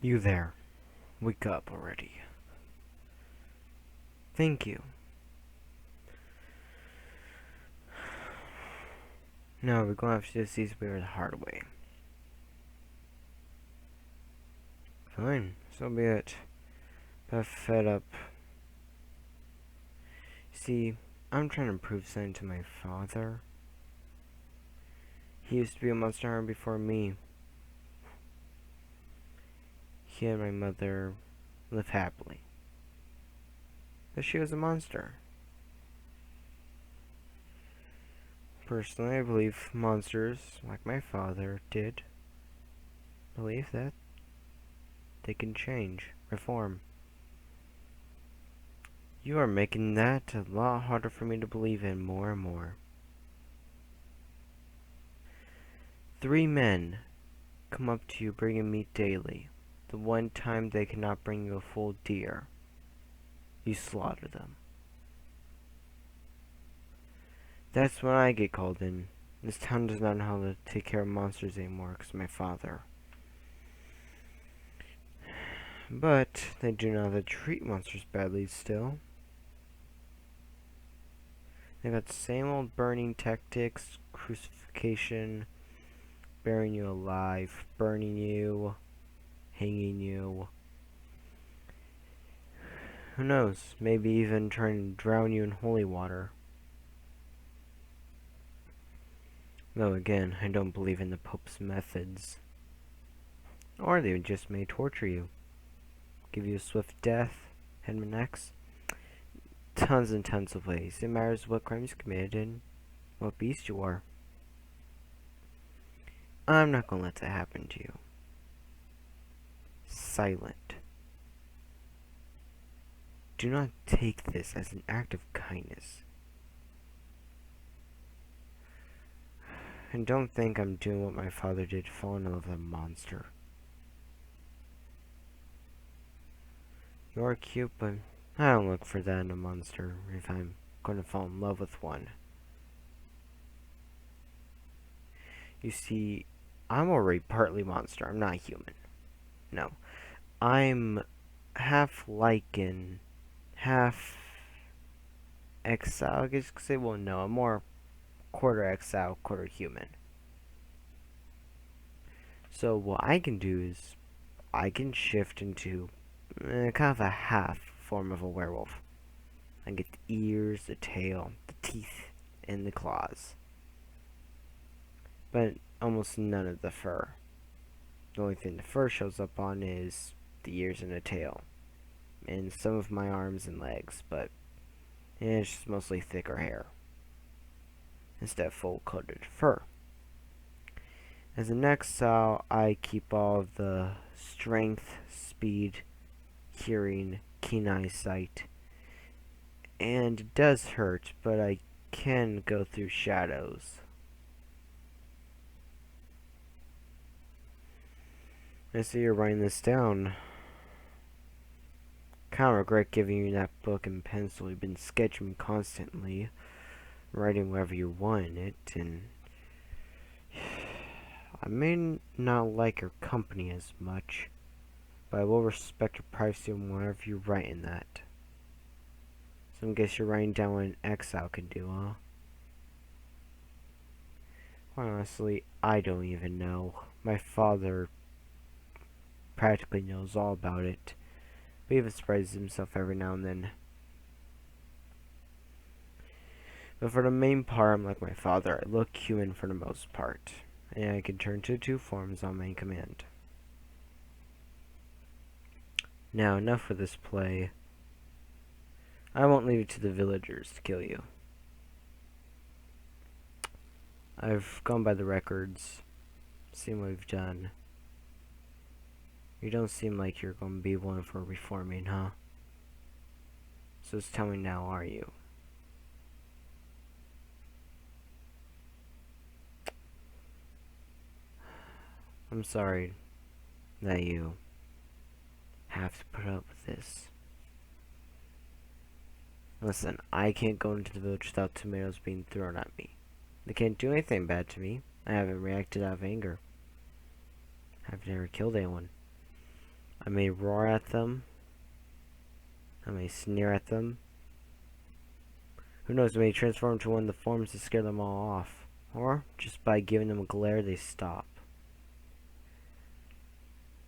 You there. Wake up already. Thank you. No, we're going to have to do these beers the hard way. Fine, so be it. But fed up. See, I'm trying to prove something to my father. He used to be a monster hunter before me. He and my mother lived happily. But she was a monster. Personally, I believe monsters, like my father did, believe that they can change, reform. You are making that a lot harder for me to believe in more and more. 3 men come up to you bringing meat daily. The one time they cannot bring you a full deer, you slaughter them. That's when I get called in. This town does not know how to take care of monsters anymore because of my father. But they do know how to treat monsters badly still. They got the same old burning tactics, crucifixion, burying you alive, burning you, hanging you. Who knows, maybe even trying to drown you in holy water. Though again, I don't believe in the Pope's methods. Or they just may torture you. Give you a swift death, head and necks. Tons and tons of ways. It matters what crimes you committed and what beast you are. I'm not gonna let that happen to you. Silent. Do not take this as an act of kindness. And don't think I'm doing what my father did, fall in love with a monster. You're cute, but I don't look for that in a monster if I'm going to fall in love with one. You see, I'm already partly monster. I'm not human. No. I'm half lichen, half exile. I guess you could say, well, no, I'm more quarter exile, quarter human. So what I can do is I can shift into kind of a half form of a werewolf. I get the ears, the tail, the teeth, and the claws. But almost none of the fur. The only thing the fur shows up on is the ears and the tail. And some of my arms and legs, but it's just mostly thicker hair. Instead of full coated fur. As an exile, I keep all of the strength, speed, hearing, keen eyesight. And it does hurt, but I can go through shadows. I see you're writing this down. Kind of regret giving you that book and pencil. You've been sketching constantly, writing wherever you want it, and I may not like your company as much, but I will respect your privacy whenever you write in that. So I guess you're writing down what an exile can do, huh? Quite honestly, I don't even know. My father practically knows all about it, but he even surprises himself every now and then. But for the main part, I'm like my father. I look human for the most part, and I can turn to 2 forms on my command. Now, enough for this play. I won't leave it to the villagers to kill you. I've gone by the records, seen what we've done. You don't seem like you're going to be one for reforming, huh? So just tell me now, are you? I'm sorry that you have to put up with this. Listen, I can't go into the village without tomatoes being thrown at me. They can't do anything bad to me. I haven't reacted out of anger. I've never killed anyone. I may roar at them. I may sneer at them. Who knows, I may transform into one of the forms to scare them all off. Or, just by giving them a glare, they stop.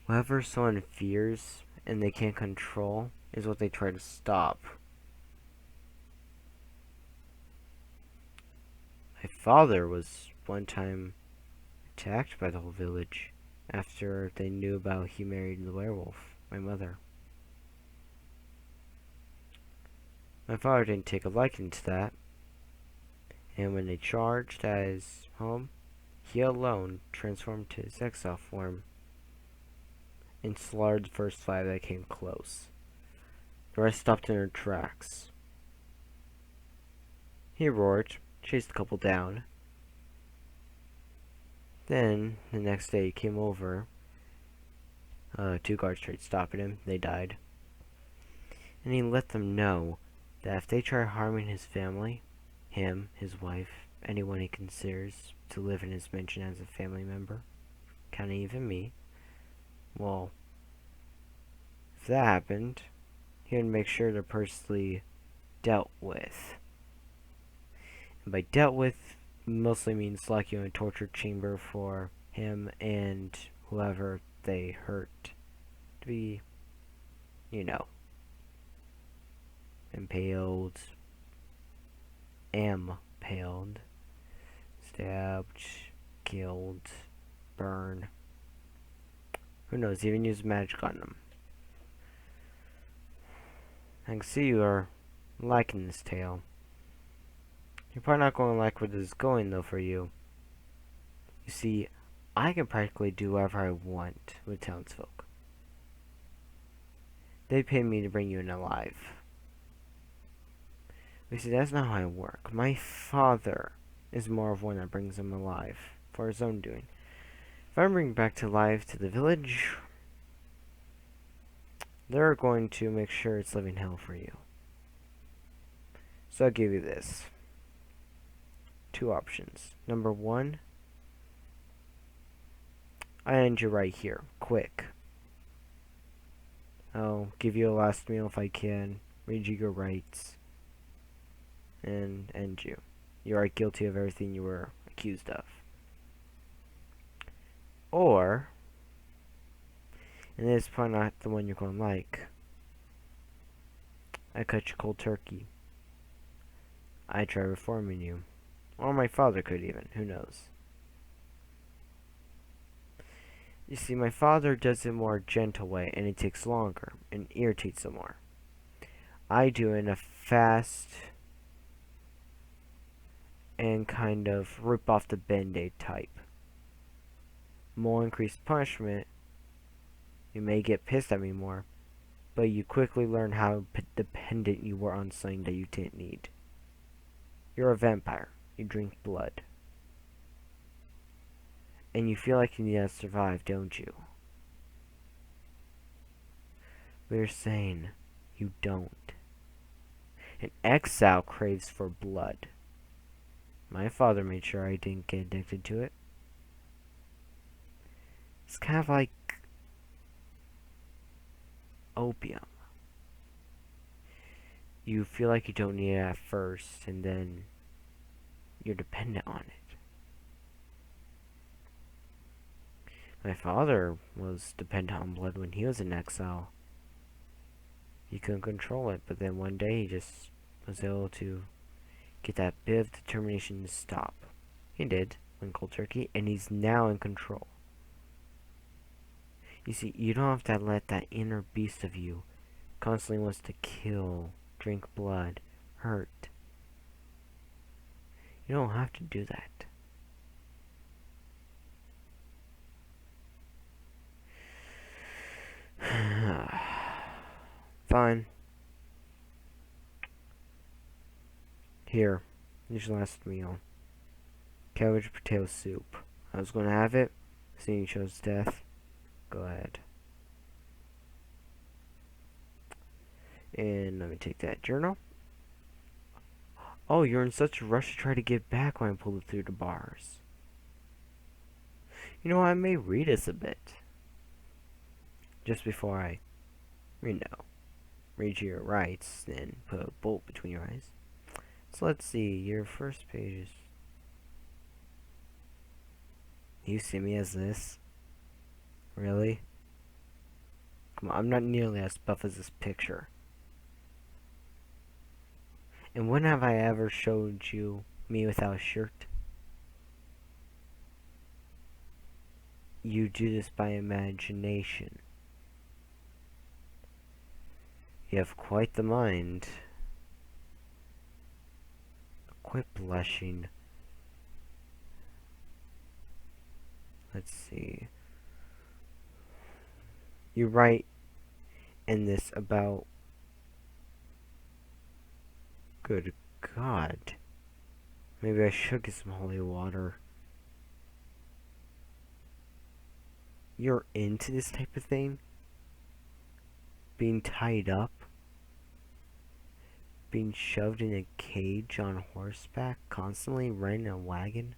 Whatever someone fears and they can't control is what they try to stop. My father was one time attacked by the whole village after they knew about he married the werewolf, my mother. My father didn't take a liking to that, and when they charged at his home, he alone transformed to his exile form and slaughtered the first 5 that came close. The rest stopped in their tracks. He roared, chased a couple down. Then, the next day he came over. 2 guards tried stopping him. They died. And he let them know that if they try harming his family, him, his wife, anyone he considers to live in his mansion as a family member, counting even me, well, if that happened, he would make sure they're personally dealt with. And by dealt with, mostly means lock you in a torture chamber for him and whoever they hurt to be, impaled, impaled, stabbed, killed, burned. Who knows, even use magic on them. I can see you are liking this tale. You're probably not going to like where this is going, though, for you. You see, I can practically do whatever I want with townsfolk. They pay me to bring you in alive. You see, that's not how I work. My father is more of one that brings them alive for his own doing. If I bring back to life to the village, they're going to make sure it's living hell for you. So I'll give you this. 2 options. Number 1, I end you right here, quick. I'll give you a last meal if I can, read you your rights, and end you. You are guilty of everything you were accused of. Or, and this is probably not the one you're going to like, I cut you cold turkey. I try reforming you. Or my father could even, who knows. You see, my father does it more gentle way, and it takes longer, and irritates him more. I do it in a fast and kind of rip off the band-aid type. More increased punishment, you may get pissed at me more, but you quickly learn how dependent you were on something that you didn't need. You're a vampire. You drink blood. And you feel like you need to survive, don't you? But you're saying you don't. An exile craves for blood. My father made sure I didn't get addicted to it. It's kind of like opium. You feel like you don't need it at first, and then you're dependent on it. My father was dependent on blood when he was in exile. He couldn't control it, but then one day he just was able to get that bit of determination to stop. He did, went cold turkey, and he's now in control. You see, you don't have to let that inner beast of you constantly wants to kill, drink blood, hurt. You don't have to do that. Fine. Here, here's your last meal. Cabbage potato soup. I was gonna have it, seeing you chose death. Go ahead. And let me take that journal. Oh, you're in such a rush to try to get back when I pulled it through the bars. You know, I may read us a bit. just before I, you know, read your rights and put a bolt between your eyes. So let's see, your first page is... You see me as this? Really? Come on, I'm not nearly as buff as this picture. And when have I ever showed you me without a shirt? You do this by imagination. You have quite the mind. Quit blushing. Let's see. You write in this about... Good God. Maybe I should get some holy water. You're into this type of thing? Being tied up? Being shoved in a cage on horseback? Constantly riding a wagon?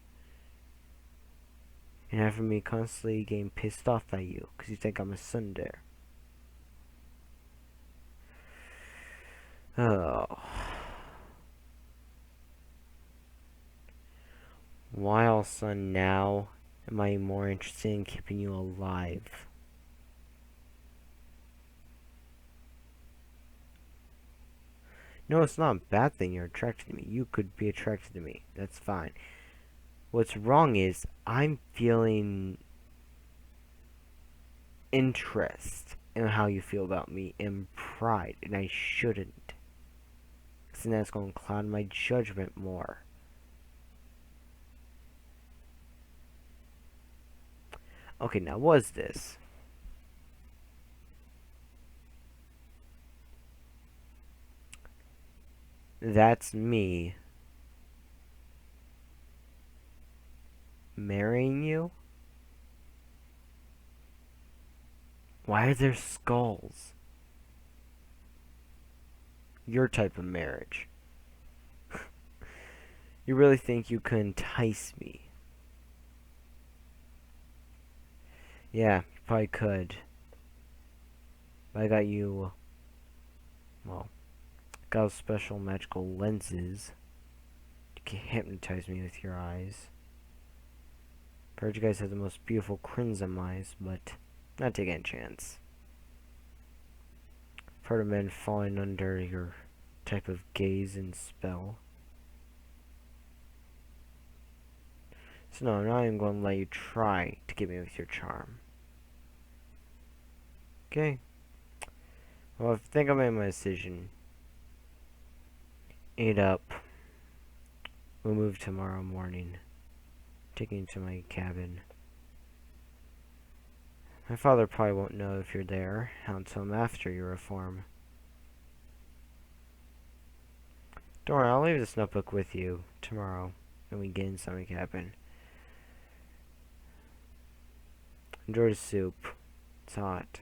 And having me constantly getting pissed off at you because you think I'm a Sunday. Oh. Why all of a sudden now am I more interested in keeping you alive? No, it's not a bad thing you're attracted to me. You could be attracted to me. That's fine. What's wrong is I'm feeling interest in how you feel about me and pride, and I shouldn't. Because then that's going to cloud my judgment more. Okay, now what's this? That's me marrying you? Why are there skulls? Your type of marriage. You really think you could entice me? Yeah, you probably could. But I got you, well, got special magical lenses. You can hypnotize me with your eyes. I heard you guys have the most beautiful crimson eyes, but not taking a chance. I've heard of men falling under your type of gaze and spell. So no, I'm not even going to let you try to get me with your charm. Okay. Well, I think I made my decision. Eat up. We'll move tomorrow morning. Taking you to my cabin. My father probably won't know if you're there until after your reform. Don't worry, I'll leave this notebook with you tomorrow when we get inside my cabin. Enjoy the soup. It's hot.